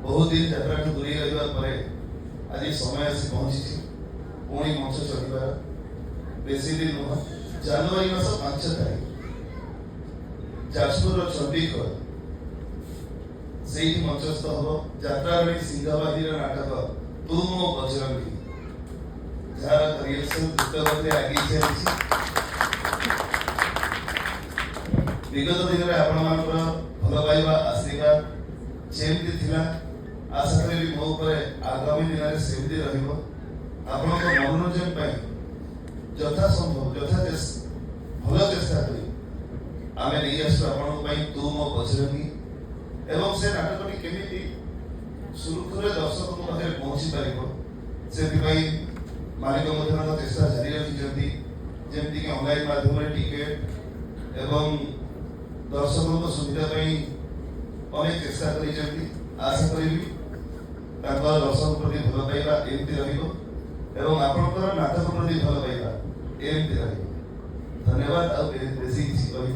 बहुत दिन यात्रा दूरी रहा पर आज समय आसी पहुंची पुणी मंच चढ़ार बेसी दिन नुह जनवरी मास 5 तारीख जाजपुर चंडीगढ़ से मंचस्थ हम यात्रा सिंहवादी नाटक तू मो बजरंगी जार रिहर्सल द्रुतगति आगे चली विगत दिन में आपण भल पाइबा आशीर्वाद सेमती थिला आशा करी मो ऊपर आगामी दिन में सेमती रहिबो आपण मनोरंजन पाई यथा संभव यथा भल चेष्टा करी आमे नहीं आसु आपण पाई तू मो बजरंगी एवं से नाटकटी केमिति सुरुखुरे दर्शक पाखे पहुंची पारिबो से मालिक मध्य चेष्टा जारी रखिछन्ती जेमति कि ऑनलाइन माध्यम टिकेट एवं दर्शकों सुविधा अनेक चेष्टा कर आशा करी दर्शक प्रति भल पाइबा एमती रहा आपंकर नाटक प्रति भल पाइबा एमती रहा धन्यवाद। बेसी किसी कही